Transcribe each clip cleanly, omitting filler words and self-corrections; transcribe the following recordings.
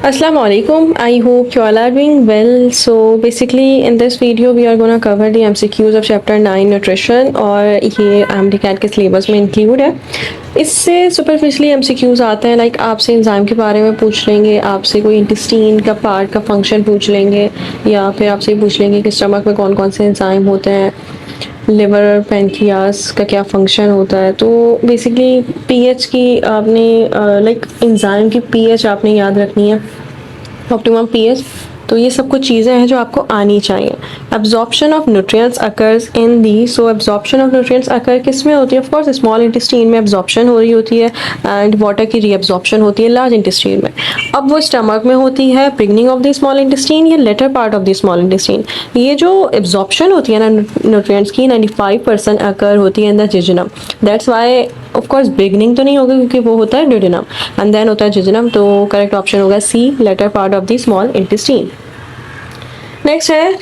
Assalamu alaikum. I hope you all are doing well. So basically in this video we are gonna cover the MCQs of chapter 9 nutrition और ये MDCAT के syllabus में include है। इससे superficially MCQs आते हैं like आपसे enzyme के बारे में पूछ लेंगे, आपसे कोई इंटेस्टाइन का पार्ट का फंक्शन पूछ लेंगे या फिर आपसे पूछ लेंगे कि स्टमक में कौन कौन से एंजाइम होते हैं, लिवर पैंक्रियास का क्या फंक्शन होता है। तो बेसिकली पीएच की आपने लाइक एंजाइम की पीएच आपने याद रखनी है, ऑप्टिमम पीएच। तो ये सब कुछ चीज़ें हैं जो आपको आनी चाहिए। Absorption of nutrients occurs in the, so absorption of nutrients occur किस में होती है? ऑफ कोर्स स्मॉल इंटेस्टाइन में एब्जॉर्प्शन हो रही होती है एंड वाटर की रीअब्जॉर्प्शन होती है लार्ज इंटेस्टाइन में। अब वो स्टमक में होती है, beginning of the small intestine या latter part of the small intestine. ये जो एब्जॉर्प्शन होती है ना न्यूट्रिएंट्स की 95% अकर होती है in the jejunum. That's why of course beginning तो नहीं होगा क्योंकि वो होता है ड्यूडेनम एंड देन होता है जिजनम। तो करेक्ट ऑप्शन होगा C, latter part of the small intestine. Next है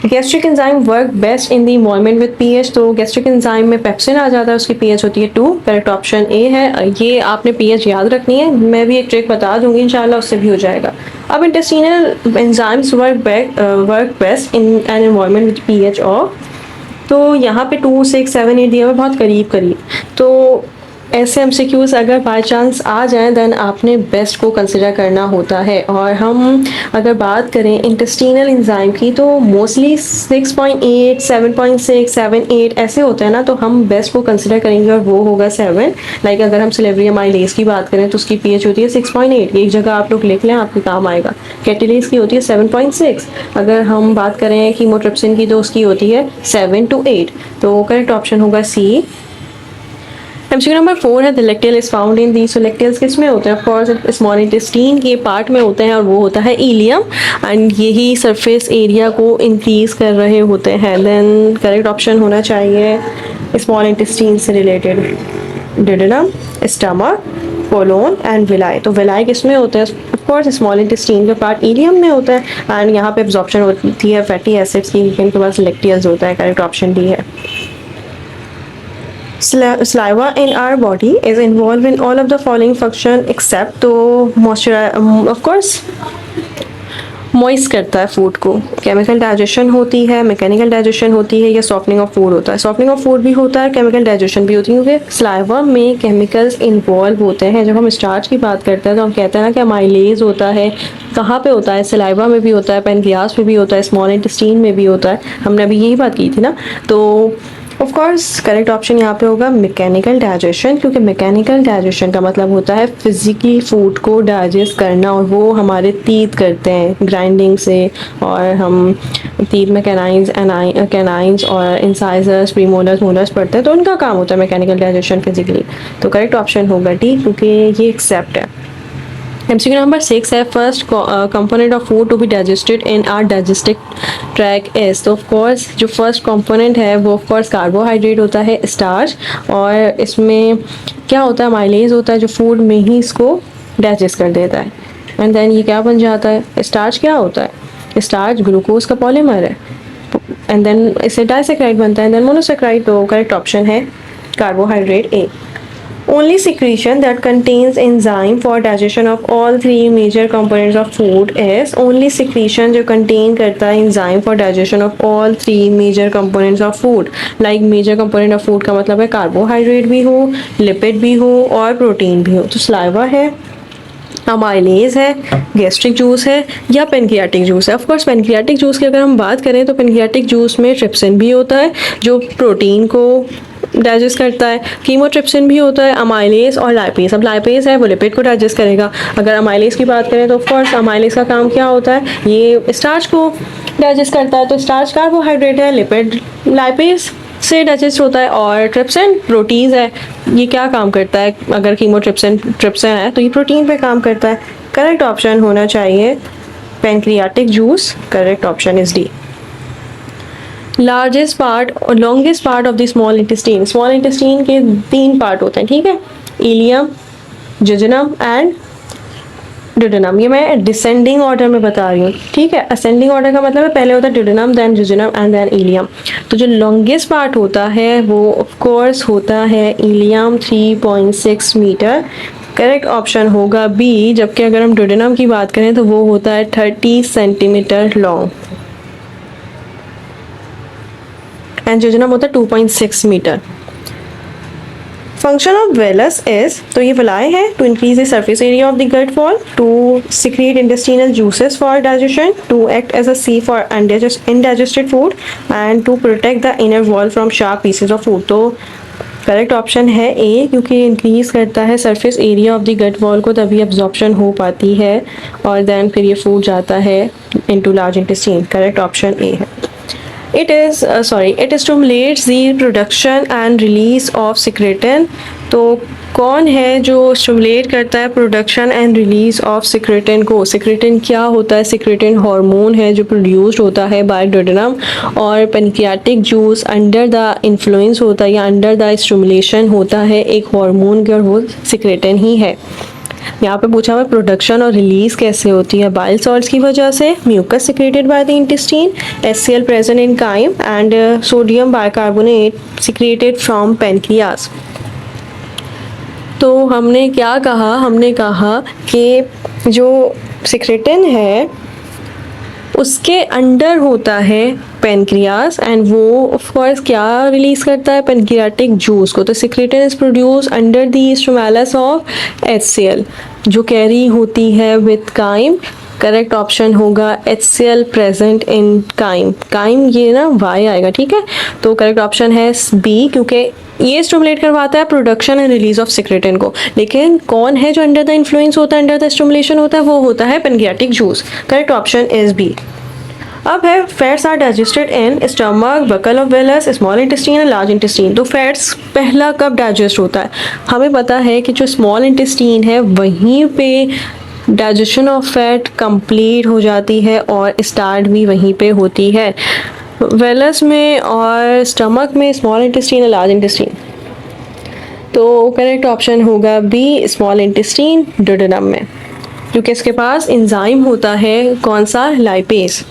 gastric enzyme work best in the environment with pH. तो गैस्ट्रिक एंजाइम में पेप्सिन आ जाता है, उसकी पीएच होती है 2। करेक्ट ऑप्शन ए है। ये आपने पीएच याद रखनी है, मैं भी एक ट्रिक बता दूंगी इंशाल्लाह, उससे भी हो जाएगा। अब intestinal enzymes work best in an environment with pH of, तो यहाँ पे 2, 6, 7, 8 दिया हुआ, बहुत करीब करीब। तो ऐसे MCQs अगर बाय चांस आ जाएं देन आपने बेस्ट को कंसिडर करना होता है। और हम अगर बात करें इंटेस्टिनल एंजाइम की तो मोस्टली 6.8, 7.6, 7, 8 ऐसे होते हैं ना, तो हम बेस्ट को कंसिडर करेंगे और वो होगा 7। लाइक अगर हम सिलेब्रियम आइलेज की बात करें तो उसकी पीएच होती है 6.8, एक जगह आप लोग लिख लें आपके काम आएगा। कैटिलेज की होती है 7.6। अगर हम बात करें कीमोट्रिप्सिन की तो उसकी होती है 7 to 8। तो करेक्ट ऑप्शन होगा सी। MCQ नंबर 4 है the lacteal is found in the. So lacteals किस में होते हैं? ऑफ कोर्स स्मॉल इंटेस्टाइन के पार्ट में होते हैं और वो होता है इलियम एंड यही सरफेस एरिया को इंक्रीज कर रहे होते हैं। देन करेक्ट ऑप्शन होना चाहिए स्मॉल इंटेस्टाइन से related duodenum, stomach, colon and villi. तो विलाई किस में होते हैं? ऑफ कोर्स स्मॉल इंटेस्टाइन का पार्ट इलियम में होता है एंड यहाँ पे एब्जॉर्प्शन होती है फैटी एसिड्स की, इनके पास लेक्टियल्स होता है। करेक्ट ऑप्शन डी है। Saliva in our body is involved in all of the following function except, तो moisturize of course मॉइस्ट करता है फूड को। केमिकल डाइजेशन होती है, मैकेनिकल डाइजेशन होती है या सॉफ्टनिंग ऑफ फूड होता है। सॉफ्टनिंग ऑफ फूड भी होता है, केमिकल डाइजेशन भी होती है क्योंकि सलाइवा में केमिकल्स इन्वॉल्व होते हैं। जब हम स्टार्च की बात करते हैं तो हम कहते हैं ना कि अमाइलेज होता है, कहाँ पे होता है? सलाइवा में भी होता है, पेनक्रियास में भी होता है, स्मॉल इंटेस्टाइन में भी होता है। हमने अभी यही बात की थी ना। तो ऑफ कोर्स करेक्ट ऑप्शन यहाँ पे होगा मैकेनिकल डाइजेशन, क्योंकि मैकेनिकल डाइजेशन का मतलब होता है फिजिकली फूड को डाइजेस्ट करना और वो हमारे तीत करते हैं ग्राइंडिंग से। और हम तीत में कैनाइंस और इंसाइजर्स, प्रीमोलर्स, मोलर्स पढ़ते हैं, तो उनका काम होता है मैकेनिकल डाइजेशन फिजिकली। तो करेक्ट ऑप्शन होगा डी, क्योंकि ये एक्सेप्ट है। MCQ नंबर 6 है first component of food to be digested in are digestive track is. तो ऑफ कोर्स जो फर्स्ट कंपोनेंट है वो ऑफ कोर्स कार्बोहाइड्रेट होता है, स्टार्च। और इसमें क्या होता है? माइलेज होता है जो फूड में ही इसको डाइजेस्ट कर देता है एंड देन ये क्या बन जाता है? स्टार्च क्या होता है? स्टार्च ग्लूकोज का पॉलीमर है एंड देन इससे डाइसेक्राइड बनता है एंड देन मोनोसेक्राइड। तो करेक्ट ऑप्शन है carbohydrate A. Only secretion that contains enzyme for digestion of all three major components of food is, only secretion जो contain करता है enzyme for digestion of all three major components of food। like major component of food का मतलब है carbohydrate भी हो, lipid भी हो और प्रोटीन भी हो। तो सलाइवा है, अमाइलेज है, गैस्ट्रिक जूस है या पेनक्रियाटिक जूस है। ऑफ कोर्स पेनक्रियाटिक जूस की अगर हम बात करें तो पेनक्रियाटिक जूस में ट्रिप्सिन भी होता है जो प्रोटीन को डाइजेस्ट करता है, कीमोट्रिप्सिन भी होता है, अमाइलेज और लाइपेज। अब लाइपेज है वो लिपिड को डाइजेस्ट करेगा। अगर अमाइलेज की बात करें तो ऑफ कोर्स अमाइलेज का काम क्या होता है? ये स्टार्च को डाइजेस्ट करता है। तो स्टार्च कार्बोहाइड्रेट है, लिपिड लाइपेज से डाइजेस्ट होता है और ट्रिप्सिन प्रोटीन है। ये क्या काम करता है? अगर कीमोट्रिप्सिन है तो ये प्रोटीन पे काम करता है। करेक्ट ऑप्शन होना चाहिए pancreatic juice. Correct option is D. Largest part और longest part of the small intestine. Small intestine के 3 पार्ट होते हैं, ठीक है? Ileum, jejunum and duodenum. ये मैं डिसेंडिंग ऑर्डर में बता रही हूँ, ठीक है? असेंडिंग ऑर्डर का मतलब है पहले होता है duodenum, then jejunum and then ileum. तो जो लॉन्गेस्ट पार्ट होता है वो ऑफ कोर्स होता है इलियम 3.6 मीटर करेक्ट ऑप्शन होगा बी, जबकि अगर हम डुडेनम की बात करें तो वो होता है 30 सेंटीमीटर लॉन्ग एंड जेजुनम होता है 2.6 metre. Function of villus is, तो ये विलाय है to increase the surface area of the gut wall, to secrete intestinal juices for digestion, to act as a sieve for indigested food and to protect the inner wall from sharp pieces of food. तो correct option है A, क्योंकि increase करता है surface area of the gut wall को, तभी absorption हो पाती है और देन फिर ये फूड जाता है into large intestine. Correct option A है। It stimulates the production and release of secretin। तो कौन है जो स्टिमुलेट करता है production and release of secretin को? सिक्रेटिन क्या होता है? सिक्रेटिन हार्मोन है जो प्रोड्यूस्ड होता है बाय डुडेनम, और pancreatic juice under the influence होता है या अंडर द स्टिमुलेशन होता है एक हार्मोन के, और वो सिक्रेटिन ही है। यहाँ पे पूछा हुआ प्रोडक्शन और रिलीज कैसे होती है? बाइल सॉल्ट्स की वजह से, mucus secreted by the intestine, HCl present in chyme and sodium bicarbonate secreted from pancreas. तो हमने क्या कहा? हमने कहा कि जो सिक्रेटिन है उसके अंडर होता है पेनक्रियास एंड वो ऑफ कोर्स क्या रिलीज करता है? पेनक्रियाटिक जूस को। तो secretin is produce under the stimulus of HCl जो कैरी होती है विद काइम। करेक्ट ऑप्शन होगा HCl present in chyme. Chyme ये ना वाई आएगा, ठीक है। तो करेक्ट ऑप्शन है बी, क्योंकि ये स्टिमुलेट करवाता है production and release of secretin को। लेकिन कौन है जो अंडर द इन्फ्लुएंस होता है, अंडर द स्टिमुलेशन होता है? वो होता है pancreatic juice. Correct option is B. अब है fats are digested in stomach, buccal of villus, small intestine and large intestine. तो फैट्स पहला कब डाइजेस्ट होता है? हमें पता है कि जो स्मॉल इंटेस्टाइन है वहीं पे डाइजेशन ऑफ फैट कंप्लीट हो जाती है और स्टार्ट भी वहीं पे होती है, वेलस में और स्टमक में, स्मॉल इंटेस्टाइन और लार्ज इंटेस्टाइन। तो करेक्ट ऑप्शन होगा बी, स्मॉल इंटेस्टाइन डुडेनम में, क्योंकि इसके पास एंजाइम होता है कौन सा? लाइपेज।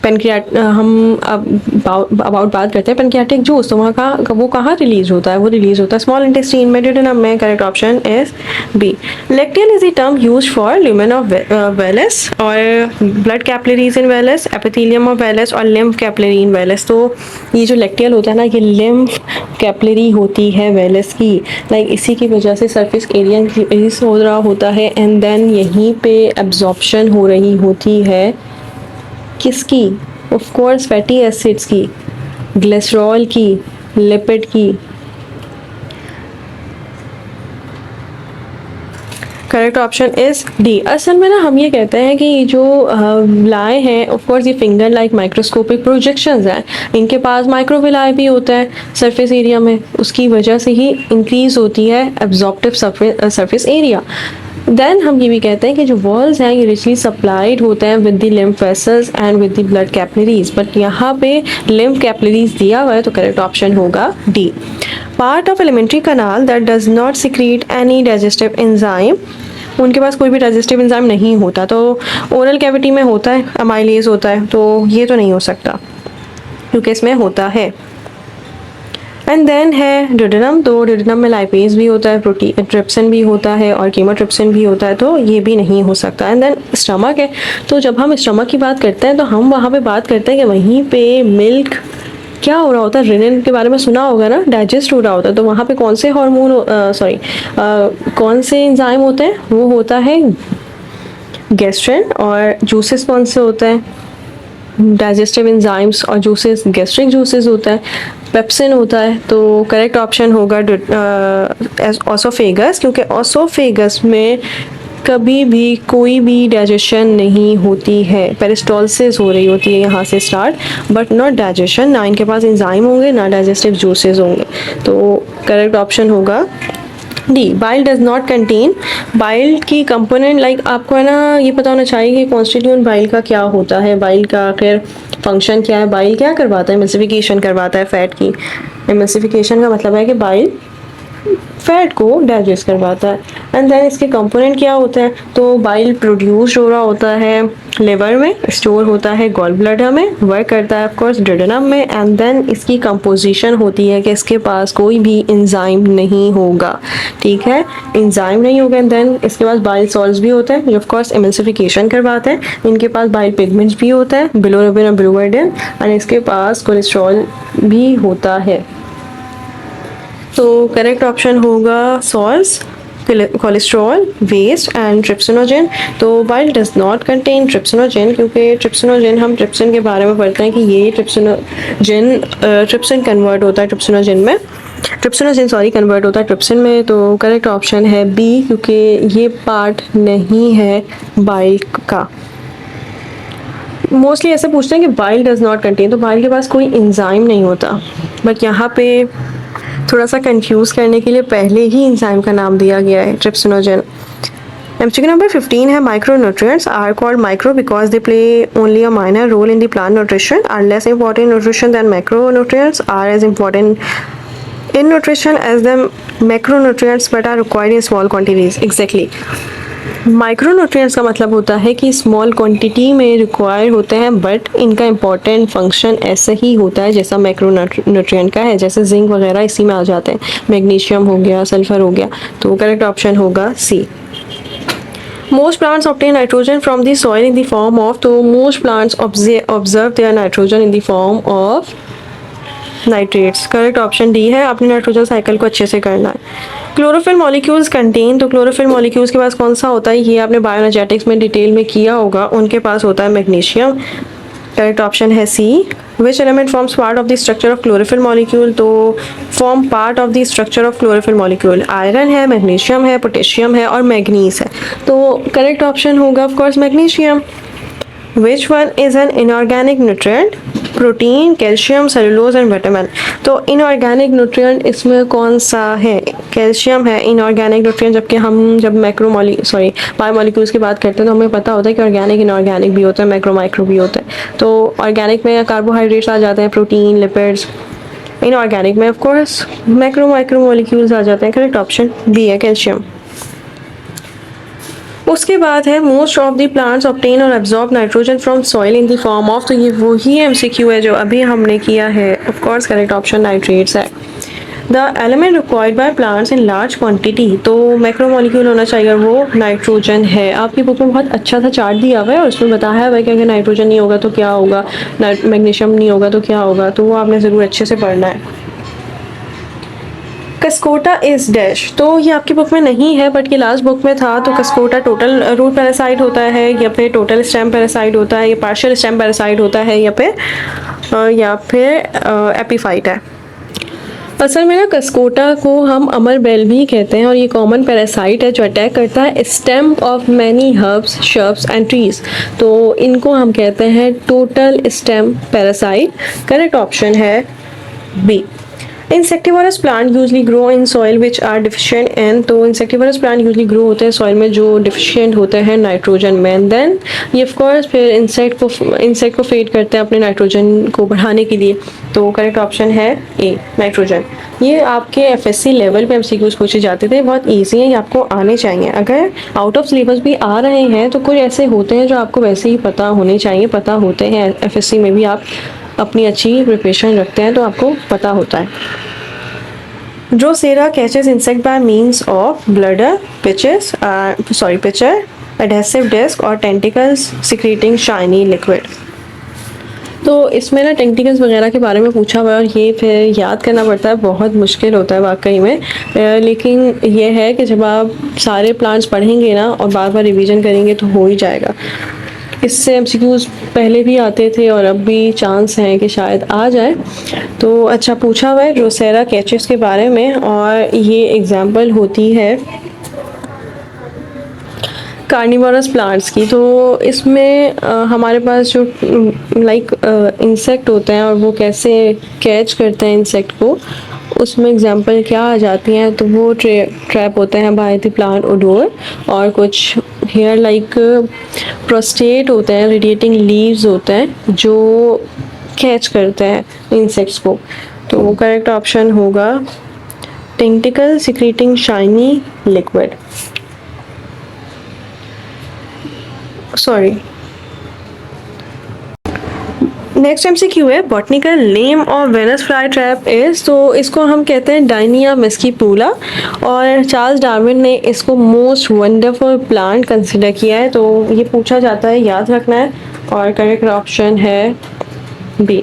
पेनक्रियाट हम अबाउट बात करते हैं पेनक्रियाटिक जूस, तो वहाँ वो कहाँ रिलीज होता है? वो रिलीज होता है स्मॉल इंटेस्टाइन में, डुडेनम में। Correct option is B. Lacteal is the term used for lumen of villus और blood capillaries in villus, epithelium of villus और लिम्फ कैपिलरी इन वेलस। तो ये जो लेक्टियल होता है ना, ये लिम्फ कैपिलरी होती है वेलस की। लाइक इसी की वजह से सरफेस एरिया इंक्रीज हो रहा होता है एंड देन यहीं पे एब्जॉर्प्शन हो रही होती है किसकी? ऑफ कोर्स फैटी एसिड्स की, ग्लिसरॉल की, लिपिड की। Correct option is D. असल में ना हम ये कहते हैं कि जो लाए हैं ऑफ कोर्स ये फिंगर लाइक माइक्रोस्कोपिक प्रोजेक्शंस हैं, इनके पास माइक्रोविलाई भी होता है सरफेस एरिया में, उसकी वजह से ही इंक्रीज होती है एब्जॉर्प्टिव सरफेस एरिया। देन हम ये भी कहते हैं कि जो वॉल्स हैं ये रिचली सप्लाइड होते हैं with the lymph vessels and with the blood capillaries, but यहाँ पे लिम्फ कैपिलरीज दिया हुआ है, तो करेक्ट ऑप्शन होगा D. Part of elementary kanal that does not secrete any digestive enzyme, उनके पास कोई भी डाइजेस्टिव एंजाइम नहीं होता। तो ओरल कैविटी में होता है, अमाइलेज होता है, तो ये तो नहीं हो सकता क्योंकि इसमें होता है। एंड देन है डुडेनम, तो डुडेनम में लाइपेज भी होता है, प्रोटीन ट्रिप्सिन भी होता है और कीमोट्रिप्सिन भी होता है, तो ये भी नहीं हो सकता। एंड देन स्टमक है, तो जब हम स्टमक की बात करते हैं तो हम वहाँ पे बात करते हैं कि वहीं पे मिल्क क्या हो रहा होता है? रिनिन के बारे में सुना होगा ना, डाइजेस्ट हो रहा होता है। तो वहाँ पे कौन से हार्मोन कौन से एंजाइम होते हैं? वो होता है गैस्ट्रिन, और जूसेस कौन से होते हैं? डाइजेस्टिव एंजाइम्स और जूसेस गैस्ट्रिक जूसेस होता है, पेप्सिन होता है। तो करेक्ट ऑप्शन होगा ऑसोफेगस, क्योंकि ऑसोफेगस में कभी भी कोई भी डाइजेशन नहीं होती है, पेरिस्टोलिसिस हो रही होती है यहाँ से स्टार्ट, बट नॉट डाइजेशन। ना इनके पास एंजाइम होंगे ना डाइजेस्टिव जूसेस होंगे, तो करेक्ट ऑप्शन होगा D. Bile does not contain, bile की कंपोनेंट लाइक आपको है ना ये पता होना चाहिए कि कॉन्स्टिट्यूएंट बाइल का क्या होता है, बाइल का आखिर फंक्शन क्या है। बाइल क्या करवाता है? एमल्सिफिकेशन करवाता है फैट की। एमल्सिफिकेशन का मतलब है कि बाइल फैट को डाइजेस्ट करवाता है। एंड देन इसके कंपोनेंट क्या होते हैं, तो बाइल प्रोड्यूस हो रहा होता है लिवर में, स्टोर होता है गॉल ब्लैडर में, वर्क करता है ऑफकोर्स डिडनम में। एंड देन इसकी कंपोजिशन होती है कि इसके पास कोई भी एंजाइम नहीं होगा, ठीक है, एंजाइम नहीं होगा। एंड देन इसके पास बाइल सॉल्ट्स भी होते हैं जो ऑफकोर्स एमल्सिफिकेशन करवाते हैं। इनके पास बाइल पिगमेंट्स भी होता है, बिलोरुबिन और बिलोरुबिन, एंड इसके पास कोलेस्ट्रॉल भी होता है। तो करेक्ट ऑप्शन होगा salts, cholesterol, waste and trypsinogen. तो bile does not contain trypsinogen, क्योंकि ट्रिप्सिनोजेन हम ट्रिप्सिन के बारे में पढ़ते हैं कि ये ट्रिप्सिन कन्वर्ट होता है ट्रिप्सिनोजेन कन्वर्ट होता है ट्रिप्सिन में। तो करेक्ट ऑप्शन है बी, क्योंकि ये पार्ट नहीं है बाइल का। मोस्टली ऐसे पूछते हैं कि बाइल डज नॉट कंटेन, तो बाइल के पास कोई एंजाइम नहीं होता, बट यहाँ पे थोड़ा सा कंफ्यूज करने के लिए पहले ही एंजाइम का नाम दिया गया है ट्रिप्सिनोजेन। एमसीक्यू नंबर 15 है micronutrients are called micro because they play only a minor role in the plant nutrition, are less important nutrition than macronutrients, are as important in nutrition as the macronutrients but are required in small quantities। Exactly, micronutrients का मतलब होता है कि small quantity में require होते हैं, but इनका important function ऐसे ही होता है जैसा मैक्रोन्यूट्रिएंट का है, जैसे जिंक वगैरह इसी में आ जाते हैं, मैग्नीशियम हो गया, सल्फर हो गया। तो करेक्ट ऑप्शन होगा सी। Most plants obtain nitrogen from the soil in the form of, तो most plants observe their nitrogen in the form of nitrates. Correct option D है, अपने नाइट्रोजन साइकिल को अच्छे से करना है। क्लोरोफिल मॉलिक्यूल्स कंटेन, तो क्लोरोफिल मॉलिक्यूल्स के पास कौन सा होता है, ये आपने बायोएनर्जेटिक्स में डिटेल में किया होगा, उनके पास होता है मैग्नीशियम। करेक्ट ऑप्शन है C. Which element forms part of the structure of chlorophyll molecule, तो form part of the structure of chlorophyll molecule iron है, मैग्नीशियम है, पोटेशियम है और मैग्नीज है। तो करेक्ट ऑप्शन होगा of course magnesium. Which one is an inorganic nutrient, protein, calcium, cellulose and vitamin. तो inorganic nutrient इसमें कौन सा है, कैल्शियम है इनऑर्गेनिक न्यूट्रिएंट, जबकि हम जब बायोमोलिक्यूल्स की बात करते हैं तो हमें पता होता है कि ऑर्गेनिक इनऑर्गेनिक भी होता है, माइक्रो भी होता है। तो ऑर्गेनिक में कार्बोहाइड्रेट्स आ जाते हैं, प्रोटीन, लिपिड्स। इनऑर्गेनिक में ऑफकोर्स माइक्रो मॉलिक्यूल्स आ जाते हैं। करेक्ट ऑप्शन बी है कैल्शियम। उसके बाद है most of the plants obtain और absorb nitrogen from soil in the form of, तो ये वही एमसीक्यू है जो अभी हमने किया है। Of course correct option nitrates है। The element required by plants in large quantity, तो मैक्रोमोलिक्यूल होना चाहिए, वो नाइट्रोजन है। आपकी बुक में बहुत अच्छा सा चार्ट दिया हुआ है और उसमें बताया हुआ है कि अगर नाइट्रोजन नहीं होगा तो क्या होगा, मैग्नीशियम नहीं होगा तो क्या होगा, तो वो आपने ज़रूर अच्छे से पढ़ना है। कस्कोटा इज डैश, तो ये आपकी बुक में नहीं है बट ये लास्ट बुक में था। तो कस्कोटा टोटल रूट पैरासाइट होता है या फिर टोटल स्टेम पैरासाइट होता है या पार्शियल स्टेम पैरासाइट होता है या फिर एपीफाइट है। असल में ना कस्कोटा को हम अमर बेल भी कहते हैं और ये कॉमन पैरासाइट है जो अटैक करता है stem of many herbs, shrubs and trees. तो इनको हम कहते हैं total stem parasite. Correct option है B. Insectivorous plant usually grow in soil which are deficient in, तो इंसेक्टिवरस प्लांट यूजली ग्रो होते हैं सॉइल में जो डिफिशिएंट होते हैं नाइट्रोजन में। देन ये ऑफकोर्स फिर इंसेक्ट को फेड करते हैं अपने नाइट्रोजन को बढ़ाने के लिए। तो करेक्ट ऑप्शन है ए नाइट्रोजन। ये आपके एफएससी लेवल पे एमसीक्यूज पूछे जाते थे, बहुत ईजी है, ये आपको आने चाहिए। अगर आउट ऑफ सिलेबस भी आ रहे हैं तो कुछ ऐसे होते हैं जो आपको वैसे ही पता होने चाहिए, पता होते हैं। एफएससी में भी आप अपनी अच्छी प्रिपरेशन रखते हैं तो आपको पता होता है। Drosera catches insect by means of bladder, pitcher, adhesive disc और टेंटिकल्स सिक्रीटिंग शाइनी लिक्विड। तो इसमें ना टेंटिकल्स वगैरह के बारे में पूछा हुआ है और ये फिर याद करना पड़ता है, बहुत मुश्किल होता है वाकई में। लेकिन ये है कि जब आप सारे प्लांट्स पढ़ेंगे ना और बार बार रिवीजन करेंगे तो हो ही जाएगा। इससे एमसीक्यूज पहले भी आते थे और अब भी चांस है कि शायद आ जाए। तो अच्छा पूछा हुआ है ड्रोसेरा कैचेस के बारे में और ये एग्जाम्पल होती है कार्निवोरस प्लांट्स की। तो इसमें हमारे पास जो इंसेक्ट होते हैं और वो कैसे कैच करते हैं इंसेक्ट को, उसमें एग्जांपल क्या आ जाती हैं, तो वो ट्रैप होते हैं बाय द प्लांट ओडोर, और कुछ हेयर लाइक प्रोस्टेट होते हैं, रेडिएटिंग लीव्स होते हैं जो कैच करते हैं इंसेक्ट्स को। तो करेक्ट ऑप्शन होगा tentacle secreting shiny liquid. Sorry. Next MCQ है botanical name of Venus fly trap is, तो इसको हम कहते हैं डाइनिया मेस्कीपूला और चार्ल्स डार्विन ने इसको मोस्ट वंडरफुल प्लांट कंसिडर किया है, तो ये पूछा जाता है, याद रखना है। और करेक्ट ऑप्शन है B.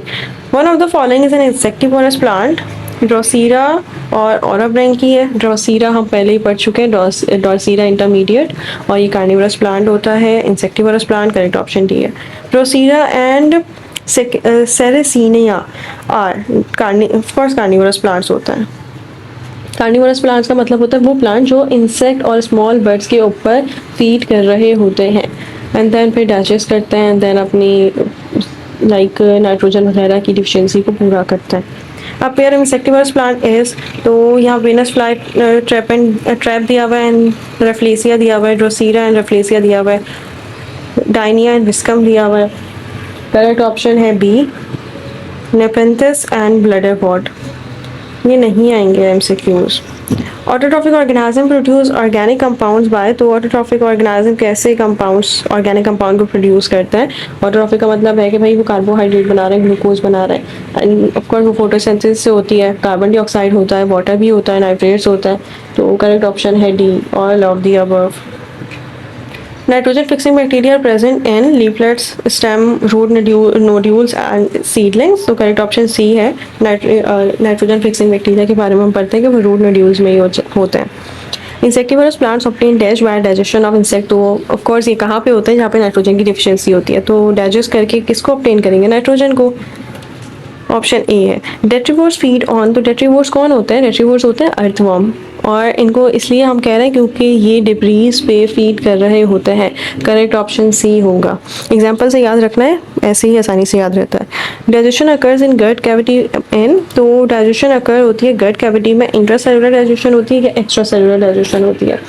One of the following is an insectivorous plant. Drosera और ऑराब्रेंक की है। ड्रोसीरा हम पहले ही पढ़ चुके हैं, ड्रोसीरा इंटरमीडिएट, और ये कार्निवरस प्लांट होता है। Insectivorous plant, correct option D है। Drosera and Sarracenia are of course carnivorous plants होता है। कार्निवरस प्लांट्स का मतलब होता है वो प्लांट जो इंसेक्ट और स्मॉल बर्ड्स के ऊपर फीड कर रहे होते हैं एंड देन फिर डाइजेस्ट करते हैं एंड देन अपनी लाइक नाइट्रोजन वगैरह की डिफिशियंसी को पूरा करता है। अब पेयर इंसेक्टिवरस प्लांट इज, तो यहाँ वेनस फ्लाई ट्रैप दिया हुआ है एंड रेफ्लेसिया दिया हुआ है, ड्रोसीरा एंड रेफ्लेसिया दिया हुआ है, डाइनिया एंड विस्कम दिया हुआ है। करेक्ट ऑप्शन है बी, नेपेंथिस एंड ब्लडरवॉर्ट। ये नहीं आएंगे MCQs। Autotrophic organism produce organic compounds by, तो ऑटोट्रॉफिक ऑर्गेनिज्म कैसे कंपाउंड्स ऑर्गेनिक कंपाउंड को प्रोड्यूस करते हैं। ऑटोट्रॉफिक का मतलब है कि भाई वो कार्बोहाइड्रेट बना रहे हैं, ग्लूकोज बना रहे हैं एंड ऑफकोर्स वो फोटोसिंथेसिस से होती है। कार्बन डाइऑक्साइड होता है, वाटर भी होता है, नाइट्रेट्स होता है, तो करेक्ट ऑप्शन है D, all of the above. Nitrogen fixing bacteria are present in leaflets, stem, root nodules and seedlings. तो करेक्ट ऑप्शन सी है। नाइट्रोजन फिक्सिंग बैक्टीरिया के बारे में हम पढ़ते हैं कि वो रूट नोड्यूल्स में ही होते हैं। Insectivorous plants obtain dash by digestion of insect, तो ऑफ कोर्स ये कहाँ पे होते हैं, जहाँ पे नाइट्रोजन की डिफिशियंसी होती है, तो डाइजेस्ट करके किसको ऑब्टेन करेंगे, नाइट्रोजन को। ऑप्शन ए है। डेट्रीवोर्स फीड ऑन, तो डेट्रीवोर्स कौन होते हैं, डेट्रीवोर्स होते हैं अर्थवर्म, और इनको इसलिए हम कह रहे हैं क्योंकि ये डिब्रीज पे फीड कर रहे होते हैं। करेक्ट ऑप्शन सी होगा। एग्जाम्पल से याद रखना है, ऐसे ही आसानी से याद रहता है। Digestion occurs in gut cavity in, तो डाइजेशन अकर होती है गट कैविटी में। इंट्रासेलुलर डाइजेशन होती है या एक्स्ट्रा सेलुलर डाइजेशन होती है।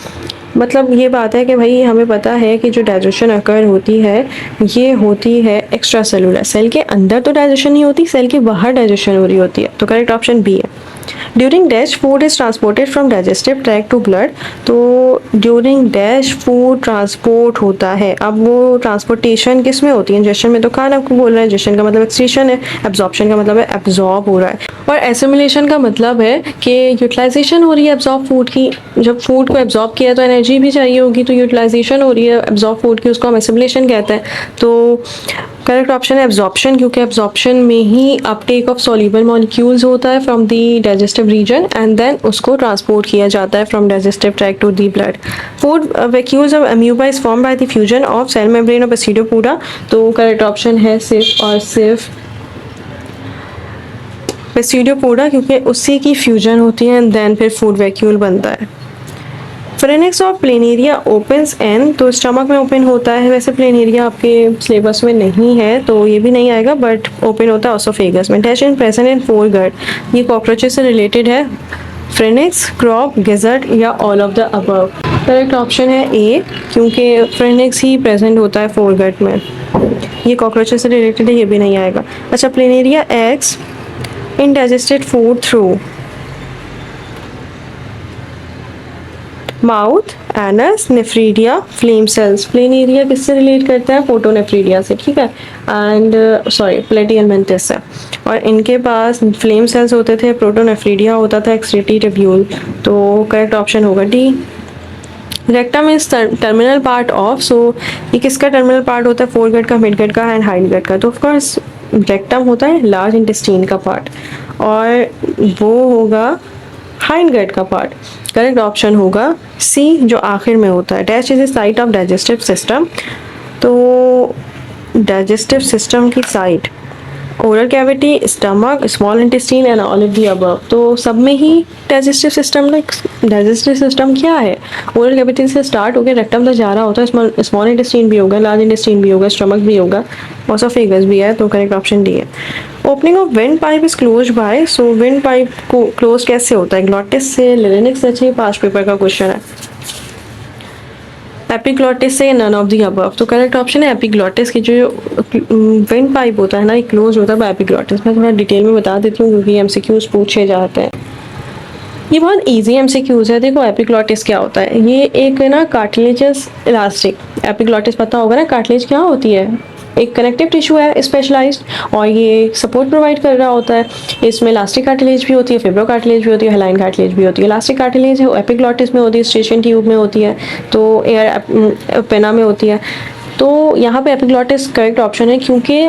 मतलब ये बात है कि भाई हमें पता है कि जो डाइजेशन अकर होती है ये होती है एक्स्ट्रा सेलुलर। सेल के अंदर तो डाइजेशन नहीं होती, सेल के बाहर डाइजेशन हो रही होती है, तो करेक्ट ऑप्शन बी है। During dash food is transported from digestive tract to blood, तो ड्यूरिंग डैश फूड ट्रांसपोर्ट होता है। अब वो ट्रांसपोर्टेशन किस में होती है, इंजेक्शन में, तो खाना आपको बोल रहा है। इंजेक्शन का मतलब एक्सक्रीशन है, एब्जॉर्प्शन का मतलब है एब्जॉर्ब हो रहा है, और एसिमिलेशन का मतलब है कि यूटिलाइजेशन हो रही है एब्जॉर्ब फूड की। जब फूड को एब्जॉर्ब किया तो एनर्जी भी चाहिए होगी, तो यूटिलाइजेशन हो रही है एब्जॉर्ब फूड की, उसको हम एसिमिलेशन कहते हैं। तो करेक्ट ऑप्शन है एब्जॉर्प्शन, क्योंकि एब्जॉर्प्शन में ही अपटेक ऑफ सॉल्युबल मॉलिक्यूल्स होता है from the digestive region and then उसको ट्रांसपोर्ट किया जाता है from digestive tract to the blood. Food vacuoles of amoeba is form by the fusion of cell membrane of pseudopodia, तो correct option है सिर्फ और सिर्फ बेसिडोपोडा, क्योंकि उसी की फ्यूजन होती है एंड देन फिर फूड वैक्यूल बनता है। फ्रेनेक्स ऑफ प्लेनेरिया ओपन्स एन, तो स्टमक में ओपन होता है। वैसे प्लेनेरिया आपके सिलेबस में नहीं है तो ये भी नहीं आएगा, बट ओपन होता है ऑसोफेगस में। Dash in present in foregut, ये कॉकरोचेस से रिलेटेड है। फ्रेनेक्स, क्रॉप, गेजर्ट या all of the above. Correct option है ए, क्योंकि फ्रेनेक्स ही प्रेजेंट होता है फोर गट में। ये कॉकरोचेस से रिलेटेड है, ये भी नहीं आएगा। अच्छा, planaria x indigested food through mouth, anus, nephridia, flame cells। Planaria किससे रिलेट करता है, फोटोनेफ्रीडिया से, ठीक है, एंड सॉरी प्लेटियल मेंटिस से। और इनके पास फ्लेम सेल्स होते थे, प्रोटोनेफ्रीडिया होता था, एक्सक्रीटरी ट्यूब्यूल, तो करेक्ट ऑप्शन होगा D. Rectum is terminal part of, so ये किसका टर्मिनल पार्ट होता है, फोर गट का, मिड गट का एंड हाइंड गट का, तो ऑफकोर्स रेक्टम होता है लार्ज इंटेस्टाइन का पार्ट और वो होगा हाइंड गट का पार्ट। करेक्ट ऑप्शन होगा सी, जो आखिर में होता है। Dash is the site of digestive system, तो डाइजेस्टिव सिस्टम की site oral cavity, stomach, small intestine and all of the above, तो सब में ही digestive system, like digestive system क्या है, ओरल कैविटी से स्टार्ट होकर रेक्टम तक जा रहा होता है। स्मॉल इंटेस्टाइन भी होगा, लार्ज इंटेस्टाइन भी होगा, स्टमक भी होगा, ऑसोफेगस भी है, तो करेक्ट ऑप्शन डी है। Opening of wind pipe is close by, so wind pipe को क्लोज कैसे होता है, ग्लॉटिस से, लारिंक्स से, पास्ट पेपर का क्वेश्चन है। एपिग्लॉटिस से, नन ऑफ द अबव, तो करेक्ट ऑप्शन है एपिग्लॉटिस की जो विंड पाइप होता है ना, ये क्लोज होता है बाय एपिग्लॉटिस। मैं थोड़ा डिटेल में बता देती हूँ क्योंकि MCQs पूछे जाते हैं। ये बहुत इजी एमसीक्यूज है। देखो एपिग्लॉटिस क्या होता है, ये एक है ना कार्टिलेजस इलास्टिक, एपिग्लॉटिस पता होगा ना, कार्टिलेज क्या होती है, एक कनेक्टिव टिश्यू है स्पेशलाइज्ड, और ये सपोर्ट प्रोवाइड कर रहा होता है। इसमें इलास्टिक कार्टिलेज भी होती है, फिब्रो कार्टिलेज भी होती है, हेलाइन कार्टिलेज भी होती है। इलास्टिक कार्टिलेज है वो एपिग्लॉटिस में होती है, स्टेशन ट्यूब में होती है, तो एयर पेना में होती है। तो यहाँ पे एपिग्लॉटिस करेक्ट ऑप्शन है, क्योंकि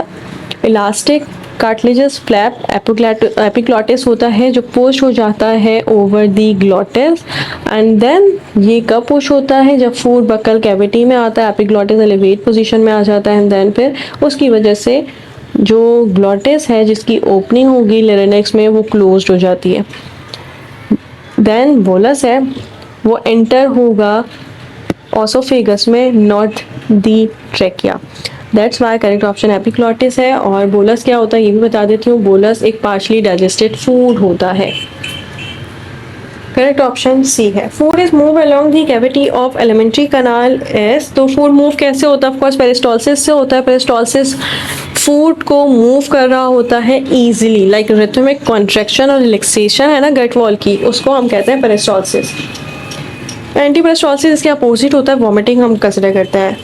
इलास्टिक कार्टिलेजस फ्लैप एपिग्लॉटिस होता है जो पुश हो जाता है over the glottis, and then ये कब पुश होता है, जब फूड बकल कैविटी में आता है, एपिग्लॉटिस एलिवेट पोजीशन में आ जाता है, एंड देन फिर उसकी वजह से जो ग्लॉटिस है जिसकी ओपनिंग होगी लेरिनेक्स में वो क्लोज्ड हो जाती है। देन बोलस है वो एंटर होगा ऑसोफेगस में, not the trachea. That's why correct option epiglottis है। और बोलस क्या होता है ये भी बता देती हूँ, बोलस एक पार्शली डाइजेस्टेड फूड होता है। करेक्ट ऑप्शन सी है। Food is move along the cavity of elementary kanal S. तो फूड मूव कैसे होता है, ऑफकोर्स पेरिस्टॉल्सिस से होता है। पेरिस्टॉल्सिस फूड को मूव कर रहा होता है इजीली, लाइक रिथमिक कॉन्ट्रैक्शन और रिलैक्सेशन है ना गट वॉल की, उसको हम कहते हैं पेरिस्टॉल्सिस। एंटी पेरिस्टॉल्सिस इसके अपोजिट होता है, वॉमिटिंग हम कंसिडर करते हैं।